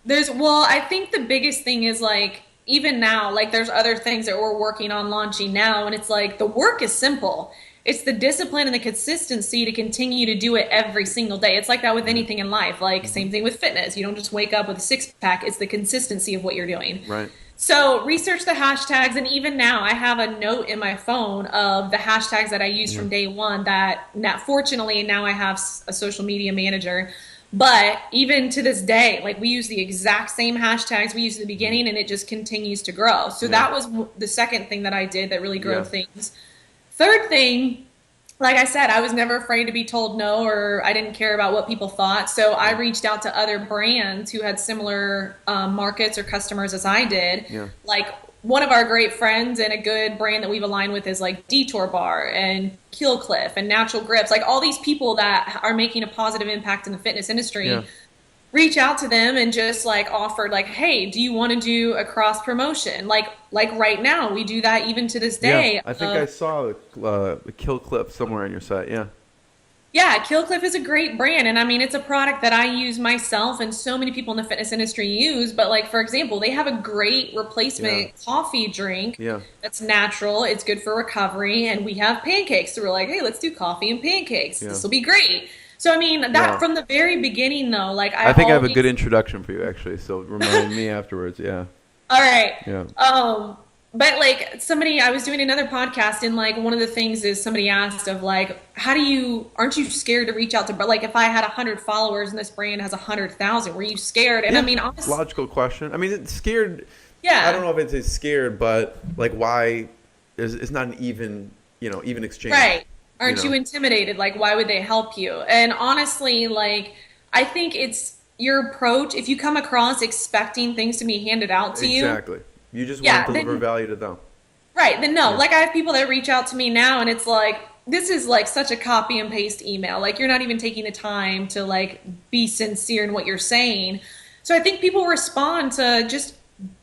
Speaker 4: Well, I think the biggest thing is like, even now, like there's other things that we're working on launching now. And it's like, the work is simple. It's the discipline and the consistency to continue to do it every single day. It's like that with anything in life. Like same thing with fitness. You don't just wake up with a six pack. It's the consistency of what you're doing.
Speaker 3: Right.
Speaker 4: So research the hashtags, and even now I have a note in my phone of the hashtags that I used from day one that fortunately now I have a social media manager. But even to this day, like we use the exact same hashtags we used at the beginning, and it just continues to grow. So that was the second thing that I did that really grew things. Third thing, like I said, I was never afraid to be told no, or I didn't care about what people thought. So I reached out to other brands who had similar markets or customers as I did.
Speaker 3: Yeah.
Speaker 4: Like one of our great friends and a good brand that we've aligned with is like Detour Bar and Keel Cliff and Natural Grips. Like all these people that are making a positive impact in the fitness industry.
Speaker 3: Yeah.
Speaker 4: Reach out to them and just like offered like, hey, do you want to do a cross promotion? Like right now we do that even to this day.
Speaker 3: Yeah. I think I saw the Kill Clip somewhere on your site. Yeah.
Speaker 4: Yeah, Keel Cliff is a great brand. And I mean, it's a product that I use myself and so many people in the fitness industry use. But like, for example, they have a great replacement coffee drink that's natural. It's good for recovery. And we have pancakes. So we're like, hey, let's do coffee and pancakes.
Speaker 3: Yeah.
Speaker 4: This will be great. So I mean, that from the very beginning though, like
Speaker 3: I think I have a good introduction for you actually. So remind me afterwards. Yeah.
Speaker 4: All right.
Speaker 3: Yeah.
Speaker 4: But like I was doing another podcast, and like one of the things is somebody asked of like, aren't you scared to reach out to, but like if I had 100 followers and this brand has 100,000, were you scared? And I mean, honestly,
Speaker 3: logical question. I mean, it's scared.
Speaker 4: Yeah.
Speaker 3: I don't know if it's scared, but like why it's not an even exchange.
Speaker 4: Right. Aren't you intimidated? Like, why would they help you? And honestly, like, I think it's your approach. If you come across expecting things to be handed out to you.
Speaker 3: Exactly. You just want to deliver value to them.
Speaker 4: Right. Then no. Yeah. Like I have people that reach out to me now and it's like, this is like such a copy and paste email. Like you're not even taking the time to like be sincere in what you're saying. So I think people respond to just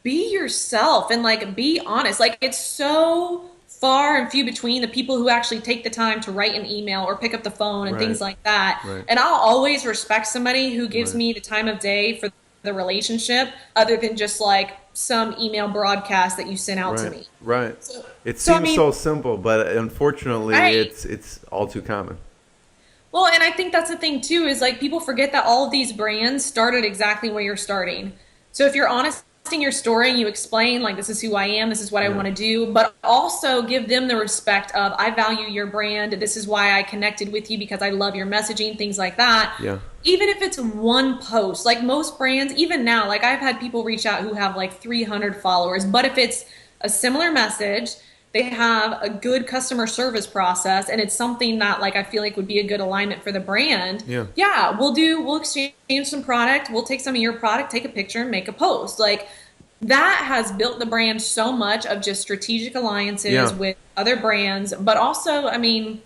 Speaker 4: be yourself and like be honest. Like it's so far and few between the people who actually take the time to write an email or pick up the phone and things like that.
Speaker 3: Right.
Speaker 4: And I'll always respect somebody who gives me the time of day for the relationship other than just like some email broadcast that you sent out to me.
Speaker 3: Right. It seems so simple, but unfortunately it's all too common.
Speaker 4: Well, and I think that's the thing too, is like people forget that all of these brands started exactly where you're starting. So if you're honest in your story and you explain like, this is who I am, this is what I want to do, but also give them the respect of, I value your brand, this is why I connected with you because I love your messaging, things like that.
Speaker 3: Yeah.
Speaker 4: Even if it's one post, like most brands, even now, like I've had people reach out who have like 300 followers, but if it's a similar message, they have a good customer service process, and it's something that like I feel like would be a good alignment for the brand. Yeah, we'll exchange some product, we'll take some of your product, take a picture and make a post. Like that has built the brand so much of just strategic alliances with other brands, but also, I mean,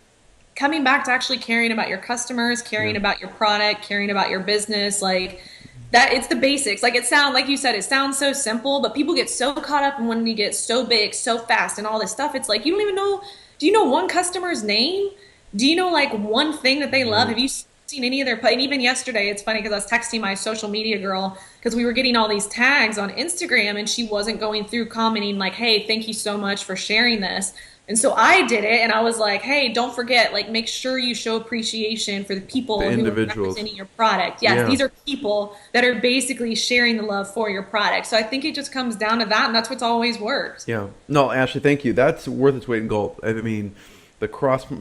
Speaker 4: coming back to actually caring about your customers, caring about your product, caring about your business, like that, it's the basics. Like like you said, it sounds so simple, but people get so caught up in when you get so big, so fast and all this stuff. It's like, you don't even know, do you know one customer's name? Do you know like one thing that they love? Have you seen any of their, and even yesterday, it's funny because I was texting my social media girl because we were getting all these tags on Instagram and she wasn't going through commenting like, hey, thank you so much for sharing this. And so I did it, and I was like, hey, don't forget, like, make sure you show appreciation for the people
Speaker 3: The
Speaker 4: who are
Speaker 3: individuals.
Speaker 4: representing your product. Yes,
Speaker 3: Yeah.
Speaker 4: these are people that are basically sharing the love for your product. So I think it just comes down to that, and that's what's always worked.
Speaker 3: Yeah. No, Ashley, thank you. That's worth its weight in gold. I mean,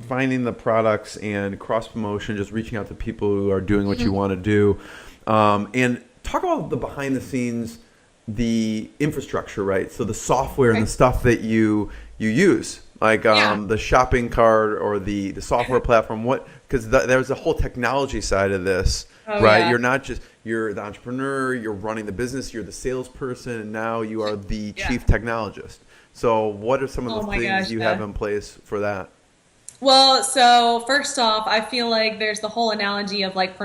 Speaker 3: finding the products and cross promotion, just reaching out to people who are doing what you want to do, and talk about the behind the scenes, the infrastructure, right? So the software and the stuff that you use, like the shopping cart or the software platform. Because there's a whole technology side of this, right?
Speaker 4: Yeah.
Speaker 3: You're the entrepreneur, you're running the business, you're the salesperson, and now you are the chief technologist. So what are some of the things you have in place for that?
Speaker 4: Well, so first off, I feel like there's the whole analogy of like,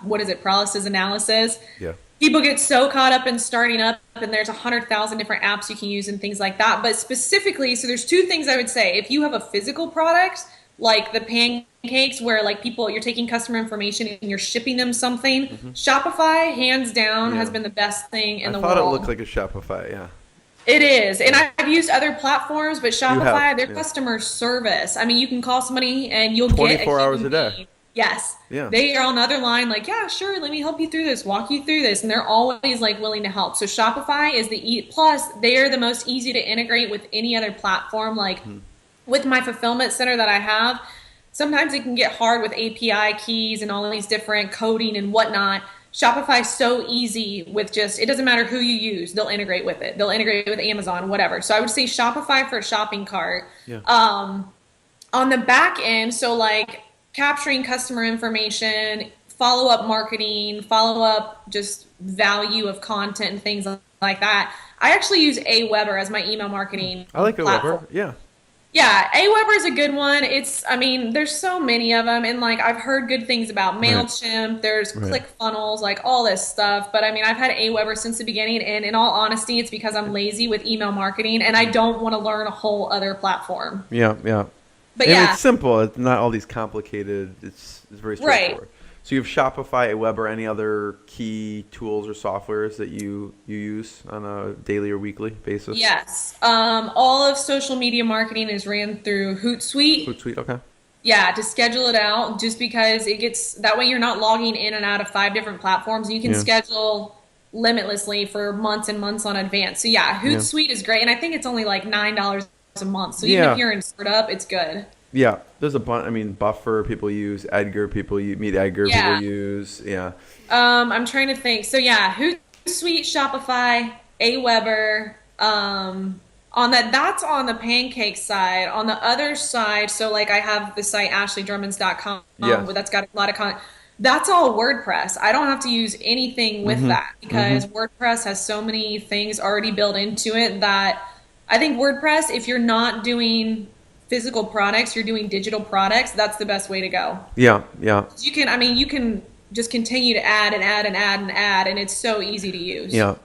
Speaker 4: what is it, paralysis analysis.
Speaker 3: Yeah.
Speaker 4: People get so caught up in starting up, and there's 100,000 different apps you can use and things like that. But specifically, so there's two things I would say. If you have a physical product, like the pancakes, where like you're taking customer information and you're shipping them something, Shopify, hands down, has been the best thing in the world.
Speaker 3: I thought it looked like a Shopify, yeah.
Speaker 4: It is. And I've used other platforms, but Shopify, their customer service. I mean, you can call somebody and you'll get
Speaker 3: 24 hours a day.
Speaker 4: Yes.
Speaker 3: Yeah.
Speaker 4: They are on the other line like, yeah, sure, let me help you through this, walk you through this. And they're always like willing to help. So Shopify is plus they are the most easy to integrate with any other platform. Like with my fulfillment center that I have, sometimes it can get hard with API keys and all these different coding and whatnot. Shopify is so easy with it doesn't matter who you use, they'll integrate with it. They'll integrate with Amazon, whatever. So I would say Shopify for a shopping cart.
Speaker 3: Yeah.
Speaker 4: On the back end, so like capturing customer information, follow-up marketing, follow-up just value of content and things like that. I actually use Aweber as my email marketing
Speaker 3: I like
Speaker 4: platform.
Speaker 3: Aweber, yeah.
Speaker 4: Yeah, Aweber is a good one. There's so many of them, and like I've heard good things about MailChimp. There's ClickFunnels, like all this stuff. But I mean, I've had Aweber since the beginning, and in all honesty, it's because I'm lazy with email marketing, and I don't want to learn a whole other platform.
Speaker 3: Yeah.
Speaker 4: But
Speaker 3: and it's simple. It's not all these complicated. It's very straightforward.
Speaker 4: Right.
Speaker 3: So you have Shopify, Aweber, any other key tools or softwares that you use on a daily or weekly basis?
Speaker 4: Yes. All of social media marketing is ran through Hootsuite.
Speaker 3: Hootsuite, okay.
Speaker 4: Yeah, to schedule it out, just because it gets that way you're not logging in and out of 5 different platforms. You can schedule limitlessly for months and months on advance. So yeah, Hootsuite is great, and I think it's only like $9 a month. So even if you're in startup, it's good.
Speaker 3: Yeah, there's a bunch. I mean, Buffer people use, Edgar people meet Edgar people use. Yeah.
Speaker 4: I'm trying to think. So yeah, Hootsuite, Shopify, Aweber. That's on the pancake side. On the other side, so like I have the site ashleydrummonds.com, that's got a lot of content. That's all WordPress. I don't have to use anything with that because WordPress has so many things already built into it that I think WordPress, if you're not doing physical products, you're doing digital products, that's the best way to go.
Speaker 3: Yeah.
Speaker 4: You can just continue to add and add and add and add, and it's so easy to use.
Speaker 3: Yeah.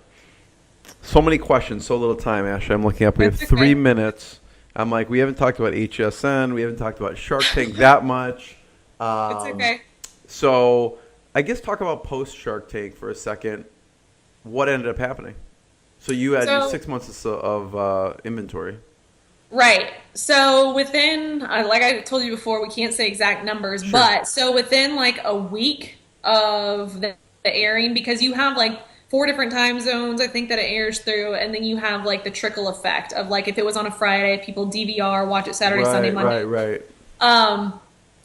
Speaker 3: So many questions, so little time, Ashley. I'm looking up. We have 3 minutes. I'm like, we haven't talked about HSN. We haven't talked about Shark Tank that much.
Speaker 4: It's okay.
Speaker 3: So I guess talk about post Shark Tank for a second. What ended up happening? So you had 6 months of inventory.
Speaker 4: Right. So within, like I told you before, we can't say exact numbers, but so within like a week of the airing, because you have like 4 different time zones, I think, that it airs through, and then you have like the trickle effect of like if it was on a Friday, people DVR, watch it Saturday, Sunday, Monday.
Speaker 3: Right.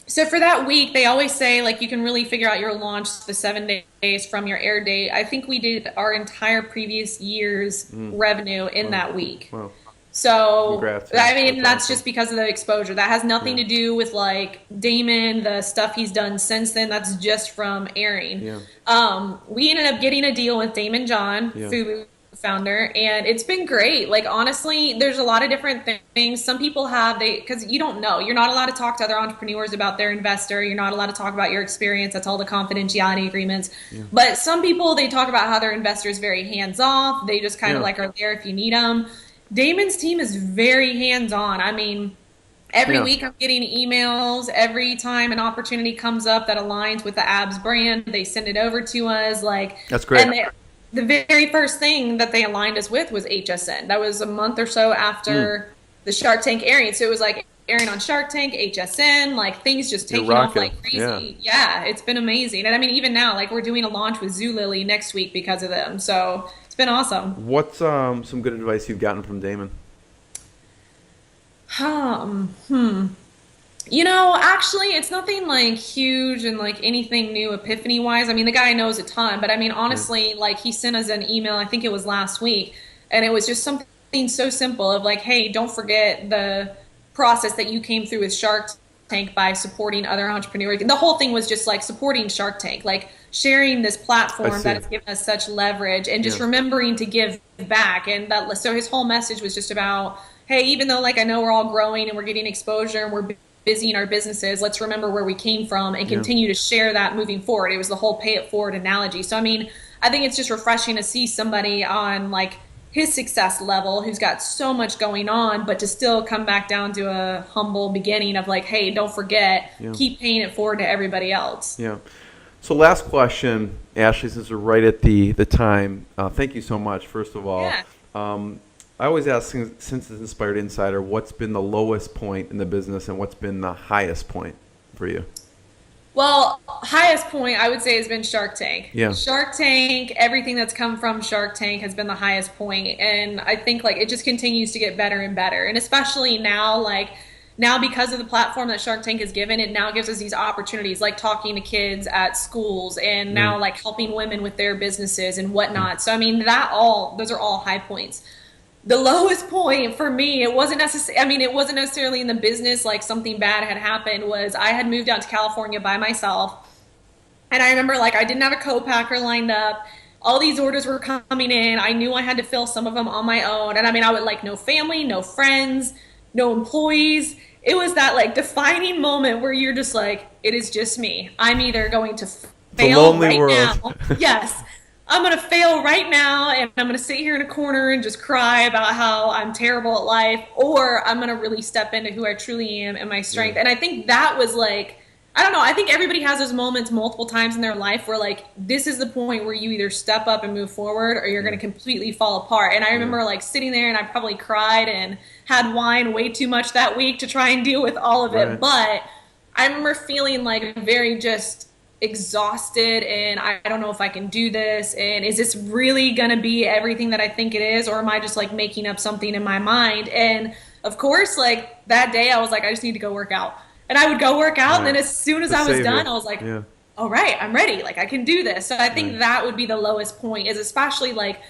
Speaker 4: So for that week, they always say like you can really figure out your launch the 7 days from your air date. I think we did our entire previous year's revenue in that week.
Speaker 3: Wow.
Speaker 4: So,
Speaker 3: congrats.
Speaker 4: I mean, that's just because of the exposure. That has nothing to do with like Damon, the stuff he's done since then. That's just from airing.
Speaker 3: Yeah.
Speaker 4: We ended up getting a deal with Damon John, Fubu founder, and it's been great. Like, honestly, there's a lot of different things. Some people because you don't know. You're not allowed to talk to other entrepreneurs about their investor. You're not allowed to talk about your experience. That's all the confidentiality agreements. Yeah. But some people, they talk about how their investor is very hands off. They just kind of like are there if you need them. Damon's team is very hands-on. I mean, every week I'm getting emails. Every time an opportunity comes up that aligns with the ABS brand, they send it over to us. Like,
Speaker 3: that's great.
Speaker 4: And the very first thing that they aligned us with was HSN. That was a month or so after the Shark Tank airing. So it was like airing on Shark Tank, HSN, like things just taking off like crazy. Yeah, it's been amazing. And I mean, even now, like we're doing a launch with Zulily next week because of them. So it's been awesome.
Speaker 3: What's some good advice you've gotten from Damon?
Speaker 4: You know, actually, it's nothing like huge and like anything new epiphany wise. I mean, the guy knows a ton, but I mean, honestly, like he sent us an email, I think it was last week, and it was just something so simple of like, hey, don't forget the process that you came through with Shark Tank by supporting other entrepreneurs. The whole thing was just like supporting Shark Tank, like sharing this platform that has given us such leverage and just remembering to give back. And that, so his whole message was just about, hey, even though like I know we're all growing and we're getting exposure and we're busy in our businesses, let's remember where we came from and continue to share that moving forward. It was the whole pay it forward analogy. So I mean, I think it's just refreshing to see somebody on like his success level who's got so much going on, but to still come back down to a humble beginning of like, hey, don't forget, keep paying it forward to everybody else.
Speaker 3: Yeah. So last question, Ashley, since we're right at the time, thank you so much, first of all. I always ask, since it's Inspired Insider, what's been the lowest point in the business and what's been the highest point for you?
Speaker 4: Well, highest point I would say has been Shark Tank.
Speaker 3: Yeah.
Speaker 4: Shark Tank, everything that's come from Shark Tank has been the highest point. And I think like it just continues to get better and better. And especially now, like now because of the platform that Shark Tank has given, it now gives us these opportunities like talking to kids at schools and now like helping women with their businesses and whatnot. So I mean, those are all high points. The lowest point for me, it wasn't necessarily in the business, like something bad had happened, was I had moved out to California by myself. And I remember like I didn't have a co-packer lined up. All these orders were coming in. I knew I had to fill some of them on my own. And I mean, I would like no family, no friends, no employees. It was that like defining moment where you're just like, it is just me. I'm either going to fail right now. Yes. I'm going to fail right now and I'm going to sit here in a corner and just cry about how I'm terrible at life, or I'm going to really step into who I truly am and my strength. And I think that was like, I don't know, I think everybody has those moments multiple times in their life where like, this is the point where you either step up and move forward or you're going to completely fall apart. And I remember like sitting there and I probably cried and had wine way too much that week to try and deal with all of it. But I remember feeling like very just exhausted and I don't know if I can do this, and is this really gonna be everything that I think it is, or am I just like making up something in my mind? And of course, like that day I was like, I just need to go work out, and I would go work out, and then as soon as I was done I was like, all right, I'm ready, like I can do this. So I think that would be the lowest point, is especially like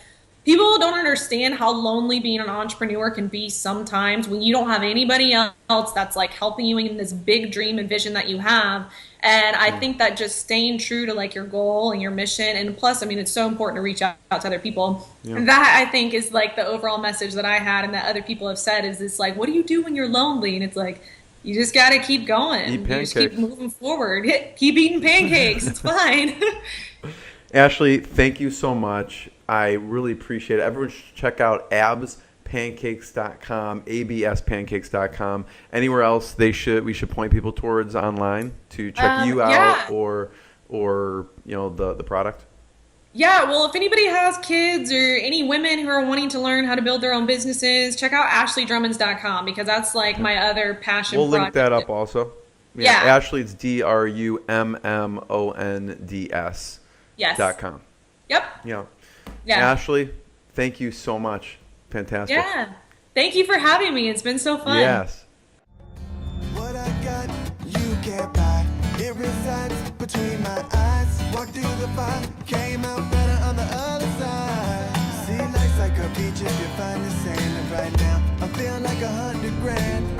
Speaker 4: people don't understand how lonely being an entrepreneur can be sometimes when you don't have anybody else that's like helping you in this big dream and vision that you have. And I think that just staying true to like your goal and your mission, and plus, I mean, it's so important to reach out to other people. And that I think is like the overall message that I had and that other people have said is this like, what do you do when you're lonely? And it's like, you just got to keep going.
Speaker 3: Eat pancakes.
Speaker 4: You just keep moving forward. Keep eating pancakes. It's fine.
Speaker 3: Ashley, thank you so much. I really appreciate it. Everyone should check out abspancakes.com, abspancakes.com. Anywhere else we should point people towards online to check you out or you know the product?
Speaker 4: Yeah, well, if anybody has kids or any women who are wanting to learn how to build their own businesses, check out ashleydrummonds.com, because that's like my other passion
Speaker 3: project. We'll link that up also. Yeah. Ashley, it's DRUMMONDS.
Speaker 4: Yes.com. Yep.
Speaker 3: Yeah. Ashley, thank you so much. Fantastic.
Speaker 4: Yeah. Thank you for having me. It's been so fun.
Speaker 3: Yes.
Speaker 1: What I got, you can't buy. It resides between my eyes. Walked through the fire, came out better on the other side. See, life's like a beach if you find the sand. And right now, I'm feeling like $100 grand.